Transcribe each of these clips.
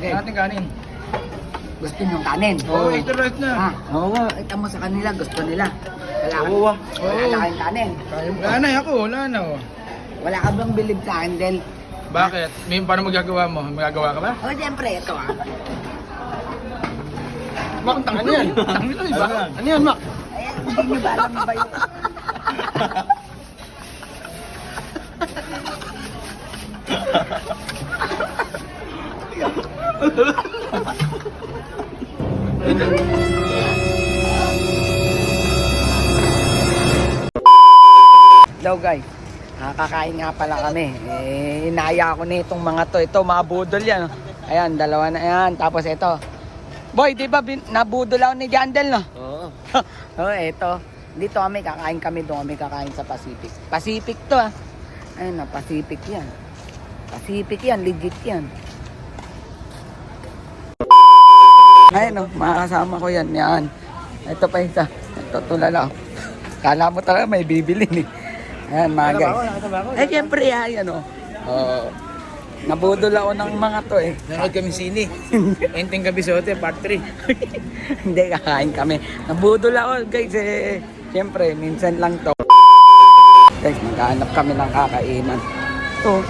Okay. Natin kanin. Gusto nyo kanin? Oo, extra rice na. Oo, ito mo sa kanila, gusto nila. Wala ka, Oo, wala na kayong kanin. Wala na ako, wala na. Oh. Wala ka bang bilib sa akin, Del? Bakit? May paano magagawa mo? Magagawa ka ba? O, siyempre, ito Bakit ano yan? Ano yan, ba? Ano yan, Mac? Ayan, hindi nyo ba alam ba yun? Hello guys, kakain nga pala kami. Inaya ko na itong mga to. Ito mga budol yan. Ayan, dalawa na yan. Tapos ito. Boy, di ba nabudol ako ni Jandel, no? Oo. Oo, ito. Dito kami, kakain kami doon. Kami kakain sa Pacific. Pacific to ah. Ayun na, Pacific yan. Pacific yan, legit yan. Ayun o, mga kasama ko yan. Yan. Ito pa isa. Ito, tulala. Kala mo talaga may bibilin eh. Ayan mga guys. Eh, syempre yan o. Nabudol ako ng mga to eh. Nanood kami sini. Enteng Kabisote, part 3. Hindi, kakain kami. Nabudol ako guys eh. Syempre, minsan lang to. Guys, maghanap kami ng kakainan. Ito,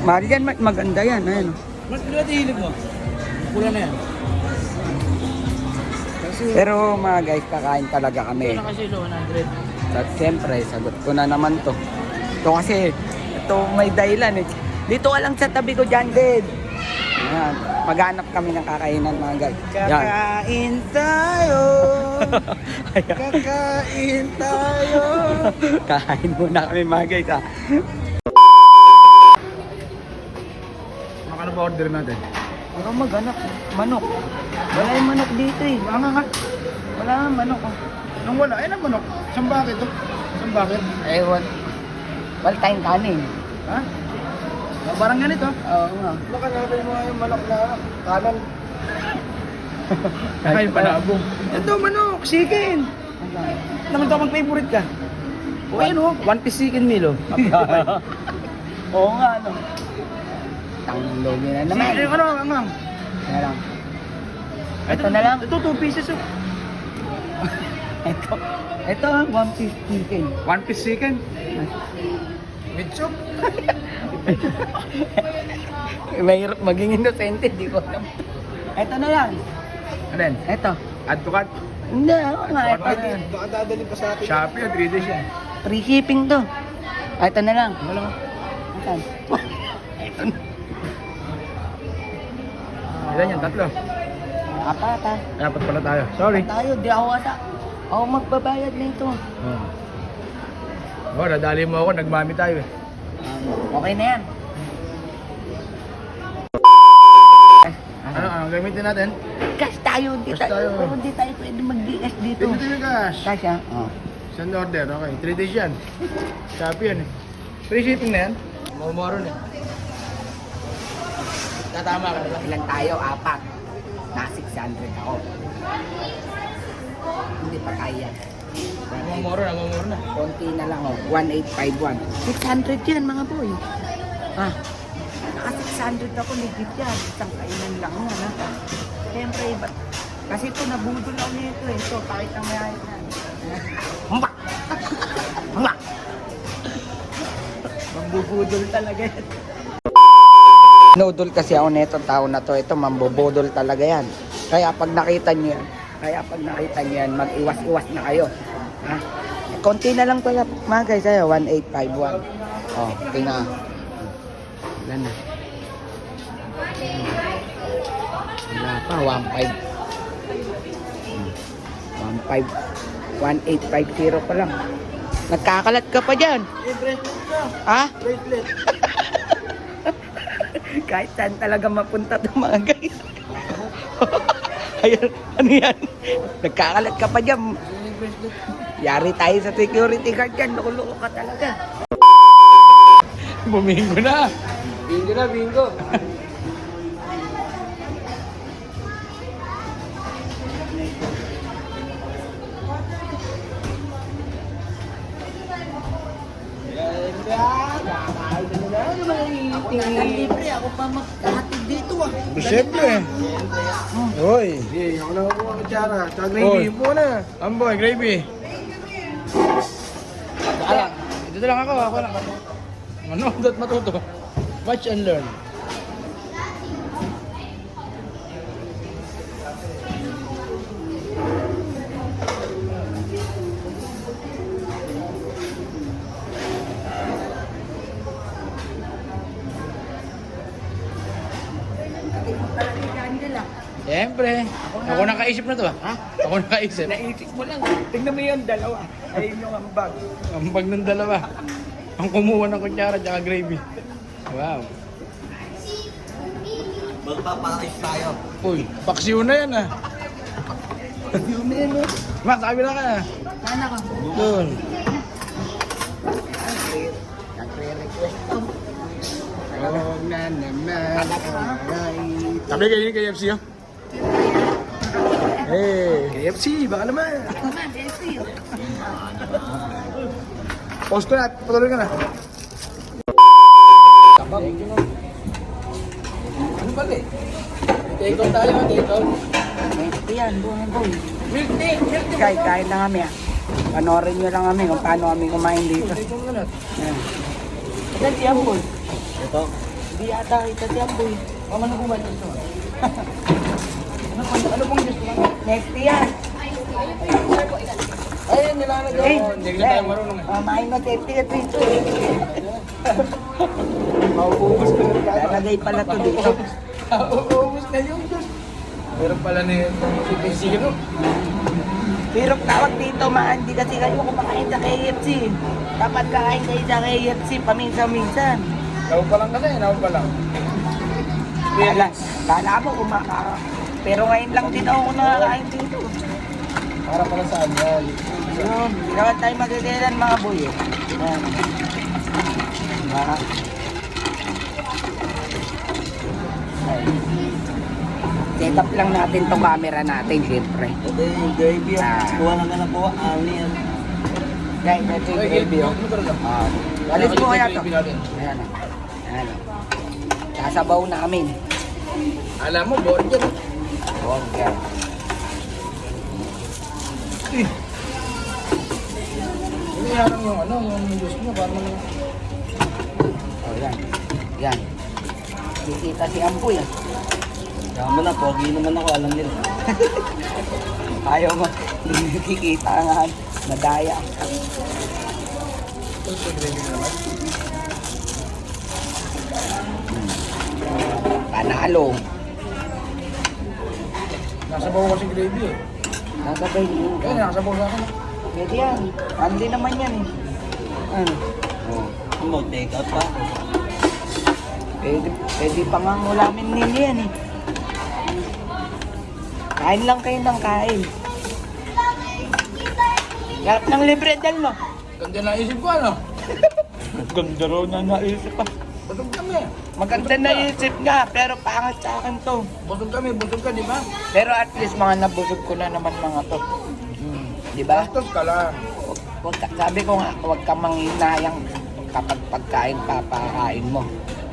mahal yan, maganda yan. Ayan o. Mas luwat hilig mo. Pula na yan. Pero mga guys, kakain talaga kami. Ito na kasi 100. At siyempre, sagot ko na naman to. Ito kasi, ito may dahilan eh. Dito ka lang sa tabi ko dyan, Ded. Ayan, maghanap kami ng kakainan mga guys. Yan. Kakain tayo. Kakain tayo. Kakain muna kami mga guys ha. Ano ba order natin? Pero maghanap, manok. Wala yung manok dito eh. Nga. Wala nga manok oh. Nung wala, ay manok. Saan bakit to? Saan bakit? Ewan. Wala tayong kanin. Ha? Parang ganito. Oo nga. Baka natin mo yung manok na kanan. Ay, panabong. Ito, manok, chicken. Naman ito mag-favorite ka. O ayun o, one piece chicken meal o. Oo nga ano. Tanglogi na naman. Chicken, ano, angang? Kaya lang. Ito na lang. Ito, 2 pieces o. Ito ang one piece chicken. One piece chicken? With soup? Mahirap maging inosente, di ko alam. Ito na lang. Ano yan? Ito. Add to cart? Hindi, ako nga. Ito. Baka dadalhin pa sa atin. Shopee o 3 days yan. Free shipping to. Ito na lang. Ano lang? Asan? Ito na. Ilan yan? 3? Apat ha. Dapat pala tayo. Sorry. Tayo, di ako ata. Ako magbabayad nito. Oh, nadali mo ako. Nagmami tayo eh. Okay na yan. Ano gamitin natin? Cash tayo. Hindi Cash tayo. tayo. Hindi tayo pwede mag-DS dito. Dito yung cash. Cash ha? Oo. Send order, okay. 3 days yan. Shopee yan eh. Free shipping na yan. Mumuro na. Tatama ka na. Ilan tayo? Apat. Na 600 ako. Hindi pa kaya. Mumuro na. Konti na lang oh. 1851. 600 yan mga boy. Ah. Naka 600 ako legit yan. Isang kainan lang yan ha. Siyempre iba. Kasi ito nabudol ako nito eh. Ito kahit ang mayayat yan. Mbak! Mbak! Mambubudol talaga yan. Noodle kasi ako nito tao na to. Ito mambubudol talaga yan. Kaya pag nakita nyo yan, mag-iwas-iwas na kayo. Ha? Konti na lang pala mga guys. 1851. Oh, tingnan. Ilan na? Wala pa, 1850 pa lang. Nagkakalat ka pa dyan. Bracelet ka. Ha? Bracelet. Kahit saan talaga mapunta itong mga guys. Ayun, ano yan? Nagkakalat ka pa dyan. Yari tayo sa security guard dyan. Loko-loko ka talaga. Bumingo na. Bingo. Libre ako pa magkahatid dito Siyempre. Hoy. Sige, ako na ako ang kutsara. Tsaka Oy. gravy mo na. Amboy, gravy. Ala, dito lang ako lang. Manood at matuto. Watch and learn. Siyempre. Ako nakaisip na to ah. Ha? Ako nakaisip. Naisip mo lang. Tignan mo yung dalawa. Ayun yung ambag. Ang bag ng dalawa. Ang kumuha ng kutsara at gravy. Wow. Magpapakis tayo. Uy, paksiw na yan ah. Yung menu. Max, sabi na ka. Sana ka. Doon. Nagre-request to. Oh, na naman. Sabi kayo ni KFC oh. Hey. KFC, baka naman. Post ko na, patuloy ka na. Ano ba eh? Take out tayo, take out. Yan, buhay boy. Milk tea, milk tea. Kain na kami ah. Panorin nyo lang kami kung paano kami kumain dito. Take out na. Yan. Ito si Amboy. Ito. Hindi yata ito si Amboy. Mama na kumain ito. Ano pong gusto mo? Next yan. Ayun, nilalagay Eh, ko. Hindi na tayo marunong eh. Main na safety at dito eh. Mauubos ko na tayo. Lalagay pala to dito. Mauubos na yung Diyos. Pero pala ni sige no. Pero tawag dito, hindi kasi kayo kumakain sa KFC. Dapat kakain kayo sa KFC paminsan-minsan. Naw pa lang kasi, naw pa lang. Kala mo kumaka. Pero ngayon lang din ako nakakain dito. Para pala saan yan. Yun, hindi naman tayo magdidilan mga boy eh. Yan. Diba? Set up lang natin tong camera natin, siyempre. Ito yung gravy. Ah. Kuha lang ka na po. Ano yan? Guys, ito yung gravy oh. Alis mo kaya to. Ayan o. Ayan o. Sasabaw namin. Alam mo, boring yan. Okay. Hindi harang yung ano, yung juice mo. Para mo O yan. Yan. Kikita si Ampoy ah. Tama na, pogi naman ako, alam nila. Ayaw mo. Hindi nakikita nga. Madaya. Ito gravy na naman. Panalo. Nasabaw ko kasi gravy eh. Nasabay mo. Kaya nasabaw sa akin. Pwede yan. Hindi naman yan eh. Ano? Oh. Mag-take out pa. Pwede pa nga ulamin nila yan eh. Kain lang kayo ng kain. Lahat ng libre dyan no? Ganda na isip ko ano. Ganda raw na naisip pa. Busog kami. Maganda na isip nga, pero pangit sa akin to. Busog kami, busog ka, di ba? Pero at least mga nabusog ko na naman mga to. Di ba? Bastos ka lang. Sabi ko nga, huwag kang manghinayang kapag pagkain papakain mo.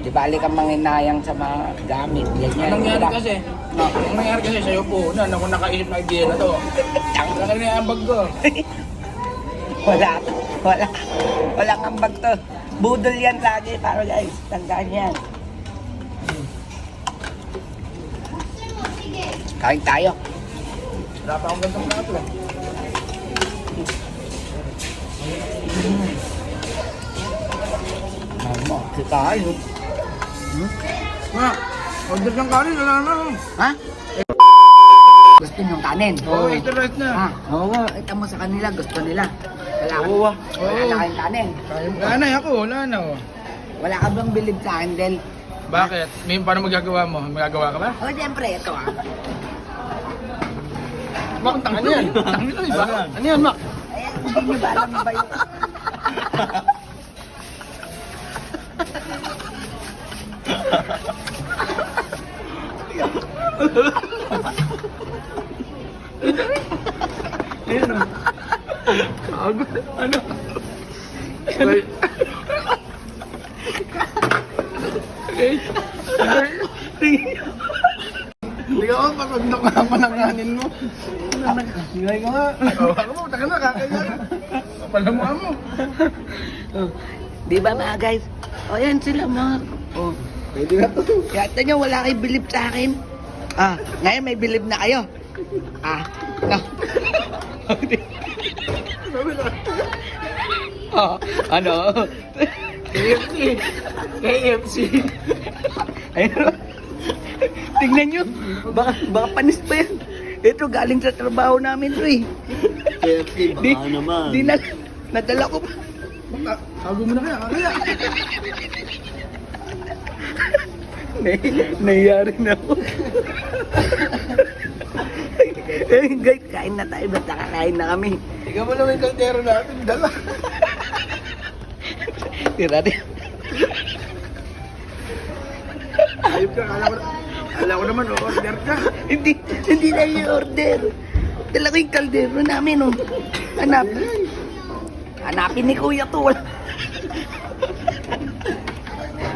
Di ba, ali kang manghinayang sa mga gamit, ganyan. Anong nangyari Diba? kasi? No. Anong nangyari kasi sa'yo po na ako nakaisip na idea na to. Saka na yung bag ko. Wala kang bag to. Budol yan lagi, para guys, tandaan yan. Kain tayo. Wala pa akong gantong plato eh. Mama, kain. Ma, order ng kanin, wala na. Ha? Gusto niyong kanin? Oo, ito right na. Ah, oo, ito mo sa kanila, gusto nila. Wala ka. Oo, Wala oo. na kayong kanin. Wala na ako, wala na. Oh. Wala ka bang bilib sa akin, Del? Bakit? May paano magagawa mo? Magagawa ka ba? Oh, siyempre, ito ah. Mak, ano yan? Ano yan? Ano yan, Mak? Ayan, hindi niyo ba alam ba yun? Ayun o. Agod. Ano? Okay. Okay. Hindi ako, patundok nga ako ng kanin mo. Hinay ko nga. Ako mo, taka na, kakaya. Palamuhan mo. Oh. Di ba mga guys? O yan sila mga. Oh. Pwede na to. Yata nyo wala kayo bilib sa akin. Ah, ngayon may bilib na kayo. Ah, no. Oh, ano? KFC. KFC. Ayun. Tingnan nyo. Baka panis pa yan. Ito galing sa trabaho namin to eh. KFC, Di, di na, nadala ko pa. Baka, sabi mo na kaya, kakaya. Nayari na ako. Eh, guys, kain na tayo. Basta kakain na kami. Ikaw mo naman yung kaldero natin, dala. Tira din. Ayop ka, kala ko naman, order ka. Hindi na yung order. Dala ko yung kaldero namin, oh. Hanapin ni Kuya to. Wala.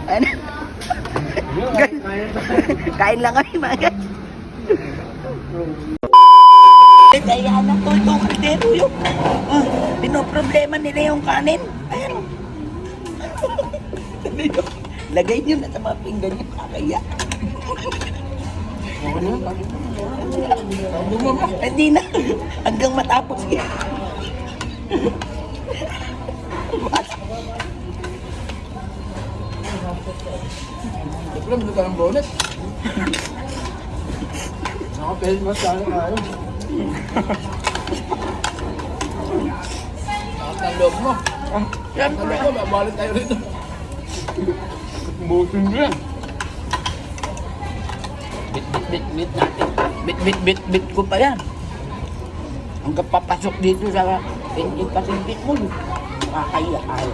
Ano? Guys, kain lang kami, mga guys. Ayan na to, itong kaldero yung. Pinoproblema nila yung kanin. Ayan, oh. Lagay nyo na sa mga pinggan nyo, kakaya. Hindi na. Hanggang matapos yan. Ito lang, minuto ng bonnet. Nakapahil mo sa akin ayaw. Lakas ng loob mo. Siyempre ko, mabalit tayo rito. Busin mo yan. Bit natin. Bit ko pa yan. Hanggang papasok dito sa engine pasingkit mo. Kakaya tayo.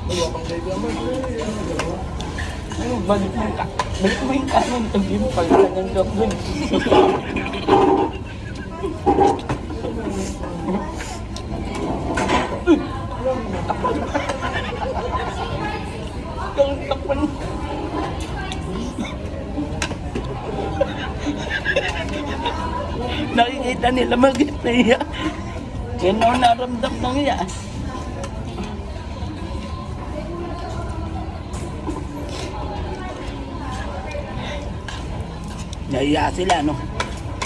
Ay, wakang baby mo. Balik mo yung kanan. Hindi mo pala ng dog dun. Takpan. Nakikita nila mag-iiya. Yan ang naramdam ng iya. Naiya sila, no?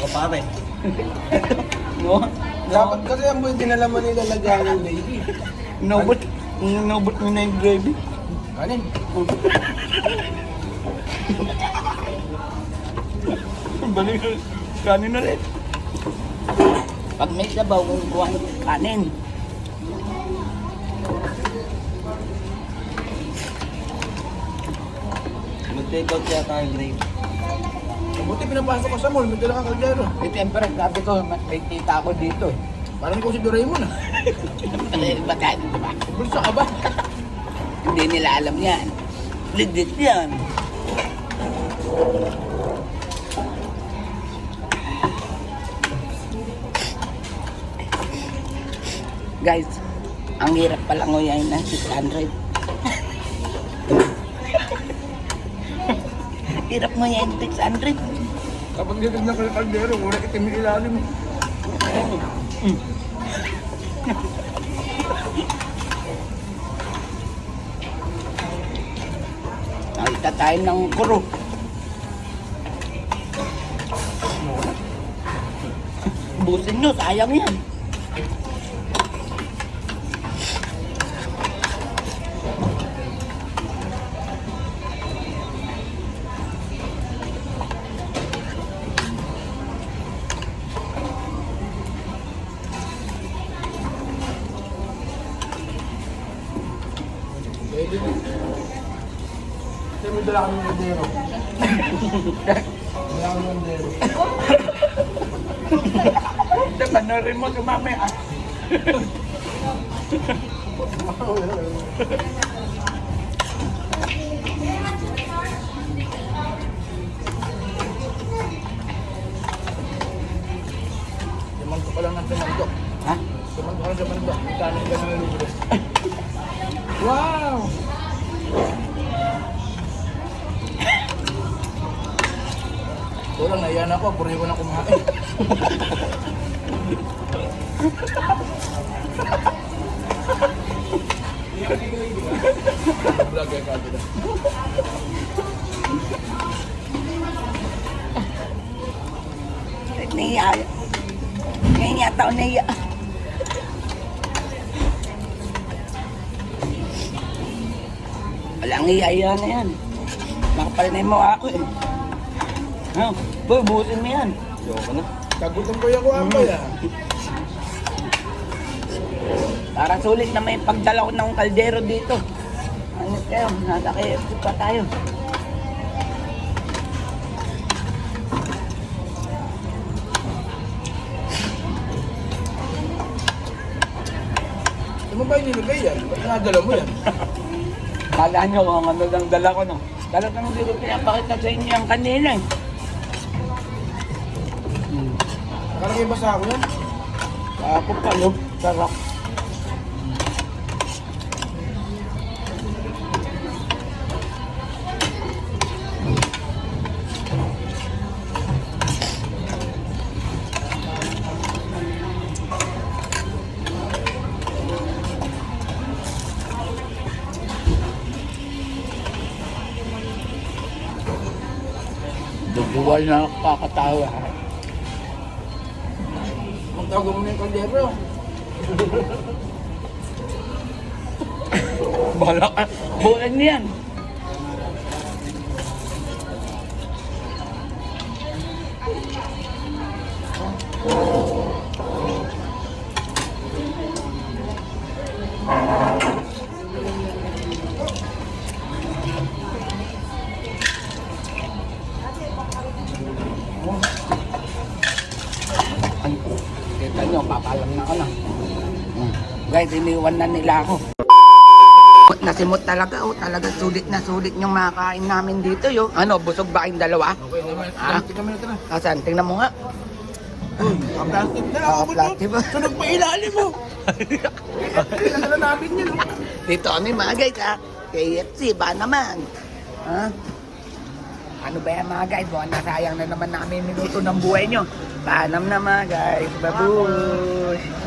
O pare. No? Dapat kasi ang buhay dinala mo nila lagyan ng baby. Nobot mo na yung gravy. Kanin. Balik kanin ulit. Pag may sabaw, kuha mo kanin. Mag-take out kaya tayo, Grave. Buti pinapasok ko sa mall, may dala kang kaldero. Eh, siyempre, sabi ko, may tita ako dito eh. Parang ikaw si Doraemon ah. Baka, diba? Bulsa ka ba? Hindi nila alam yan. Legit yan. Guys, ang hirap pala nguyain ng 600. Hirap nguyain ng 600. Kapag nitignan ka ng kaldero, wala itim yung ilalim. Nakita tayo ng kuro. Busin nyo, sayang yan. Pwede din. Kasi may dala kami ng kaldero. Dala kami ng kaldero. Panorin mo mamaya. Limang ko pa lang ng semando. Ha? Limang ko lang ng semando. Magkano yung gano'n yung libre. Wow! ako, puri ko na kumain. Vlog kayo kabila. Naiya. Ngayon yata ako naiya. Walang iyaya na yan. Makapal na yung mukha ako eh. Ha? Boy, buusin mo yan. Ayoko na. Kagutom ko yung kuwambay ah. Para sulit na may pagdala ko ng kaldero dito. Ano kayo? Nasa KFC pa tayo. Ano ba yung nilagay yan? Ba't nadala mo yan? Kala nyo kung ano lang dala ko, no? Talagang hindi ko pinapakita sa inyo yung kanina eh. Nakalagay ba sa ako yan? Ako pa, no? Sarap. Duguwal na nakakatawa. Magtago mo na yung kaldero. Bala ka. Bulan niyan. Kita nyo, papalam na ka na. Guys, iniwan na nila ako. Nasimot talaga, oh. Talaga sulit na sulit yung makakain namin dito, yo. Ano, busog ba kayong dalawa? Okay naman. Ah? Tingnan mo na ito na. Asan? Tingnan mo nga. Plastic na. Ako mo Plastic ba? Tunog pa ilalim mo. Pinadala namin yun. Dito kami mga guys, ha? KFC, ba naman? Ha? Ano ba yan mga guys? Buwan na sayang na naman namin minuto ng buhay nyo. Paalam na mga guys. Babush!